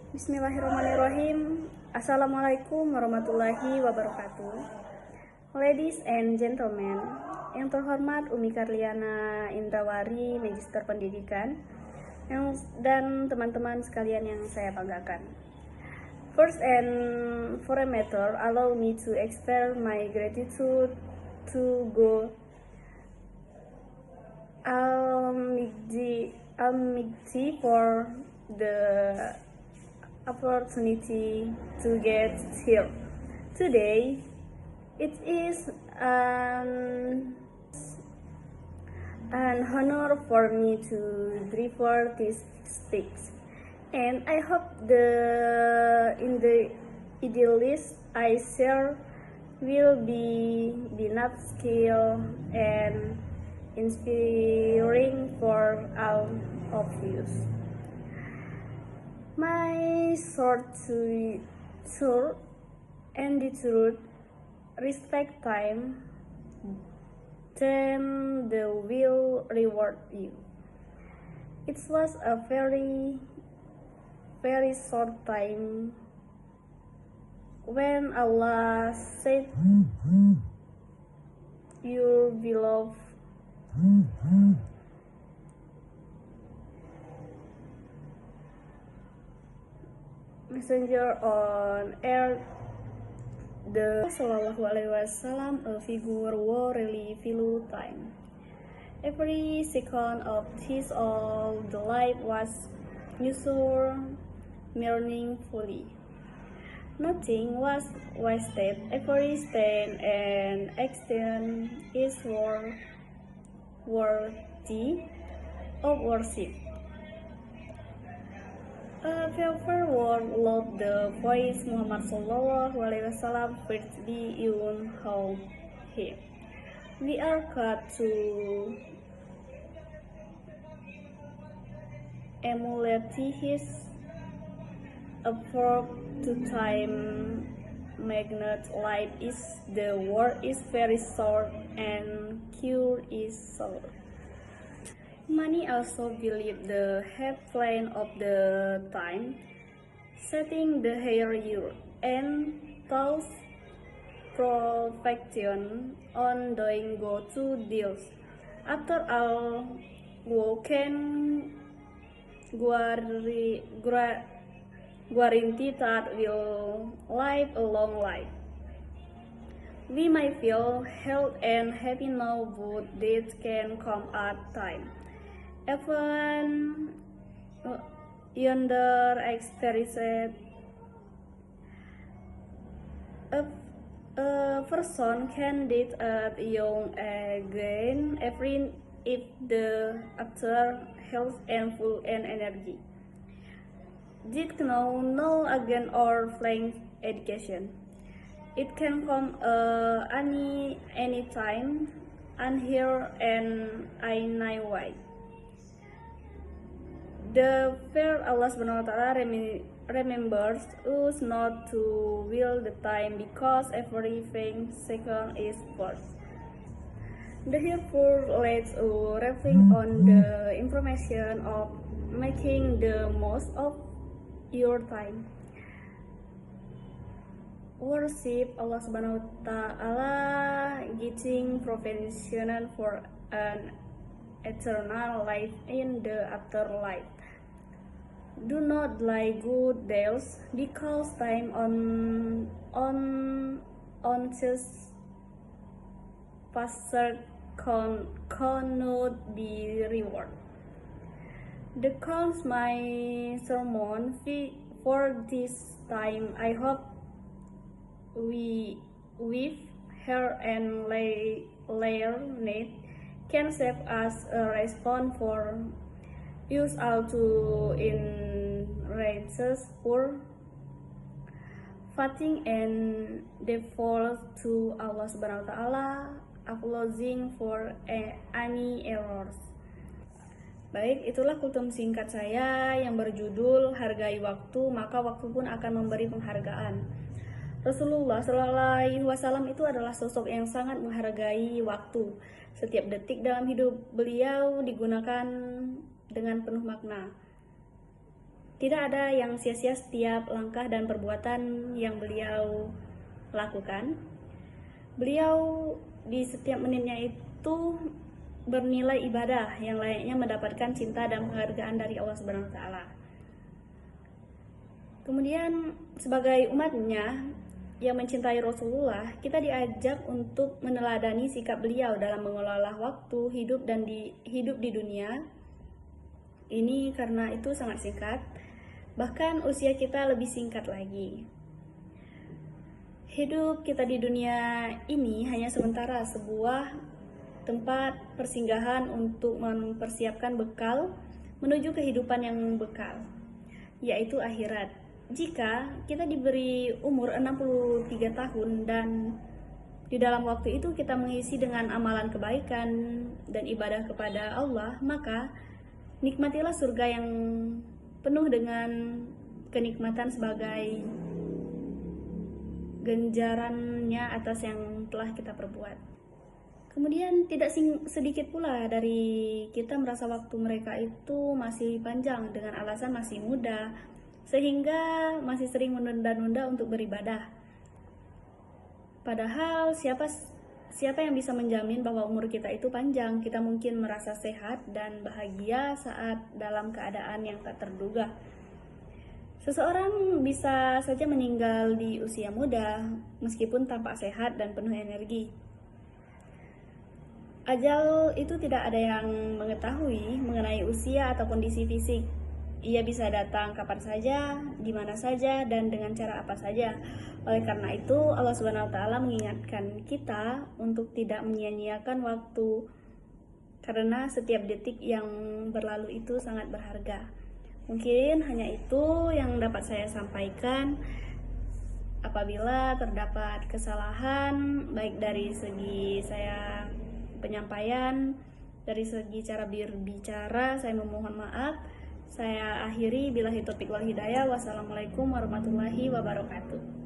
Bismillahirrahmanirrahim. Assalamualaikum warahmatullahi wabarakatuh. Ladies and gentlemen, yang terhormat Umi Karliana Indrawari, Magister Pendidikan, dan teman-teman sekalian yang saya banggakan. First and foremost, allow me to express my gratitude to God Almighty for the opportunity to get here today. It is an honor for me to deliver this speech, and I hope in the idealist I share will be enough skill and inspiring for all of you. My short and the truth, respect time, then the will reward you. It was a very, very short time when Allah said, "Your beloved messenger on earth, the Sallallahu Alaihi Wasallam, a figure who really feel time. Every second of his all the life was used meaningfully. Nothing was wasted. Every stand and action is worthy of worship. A faithful word love the voice Muhammad Sallallahu Alaihi Wasallam first be in how him. We are called to emulate his effort to time magnet. Life is the world is very short and cure is short. Many also believe the half plan of the time, setting the hair year and thus perfection on doing go to deals. After all, who can guarantee that will live a long life? We may feel health and happy now, but death can come at time. Even yonder experience a person can date at young again even if the actor health and full and energy. Did no again or flank education. It can come any time and here and I know why. The fair Allah Subhanahu wa Ta'ala remembers us not to will the time because everything second is first. The helpful lets us reflect on the information of making the most of your time. Worship Allah Subhanahu wa Ta'ala, getting professional for an eternal life in the afterlife. Do not lie good deals because time on just passed cannot be reward. The counts my sermon for this time. I hope we with her and layer net can serve as a response for use all to enranges for fighting and default to Allah Subhanahu wa Ta'ala, apologizing for any errors. Baik, itulah kultum singkat saya yang berjudul Hargai Waktu, maka waktu pun akan memberi penghargaan. Rasulullah Shallallahu Alaihi Wasallam itu adalah sosok yang sangat menghargai waktu. Setiap detik dalam hidup beliau digunakan dengan penuh makna. Tidak ada yang sia-sia setiap langkah dan perbuatan yang beliau lakukan. Beliau di setiap menitnya itu bernilai ibadah yang layaknya mendapatkan cinta dan penghargaan dari Allah Subhanahu wa taala. Kemudian sebagai umatnya yang mencintai Rasulullah, kita diajak untuk meneladani sikap beliau dalam mengelola waktu, hidup di dunia ini, karena itu sangat singkat. Bahkan usia kita lebih singkat lagi. Hidup kita di dunia ini hanya sementara, sebuah tempat persinggahan untuk mempersiapkan bekal menuju kehidupan yang bekal, yaitu akhirat. Jika kita diberi umur 63 tahun dan di dalam waktu itu kita mengisi dengan amalan kebaikan dan ibadah kepada Allah, maka nikmatilah surga yang penuh dengan kenikmatan sebagai ganjarannya atas yang telah kita perbuat. Kemudian tidak sedikit pula dari kita merasa waktu mereka itu masih panjang dengan alasan masih muda, sehingga masih sering menunda-nunda untuk beribadah. Padahal siapa yang bisa menjamin bahwa umur kita itu panjang? Kita mungkin merasa sehat dan bahagia saat dalam keadaan yang tak terduga. Seseorang bisa saja meninggal di usia muda meskipun tampak sehat dan penuh energi. Ajal itu tidak ada yang mengetahui mengenai usia atau kondisi fisik. Ia bisa datang kapan saja, di mana saja, dan dengan cara apa saja. Oleh karena itu, Allah Subhanahu wa taala mengingatkan kita untuk tidak menyia-nyiakan waktu, karena setiap detik yang berlalu itu sangat berharga. Mungkin hanya itu yang dapat saya sampaikan. Apabila terdapat kesalahan, baik dari segi saya penyampaian, dari segi cara berbicara, saya memohon maaf. Saya akhiri, billahi taufiq wal hidayah. Wassalamualaikum warahmatullahi wabarakatuh.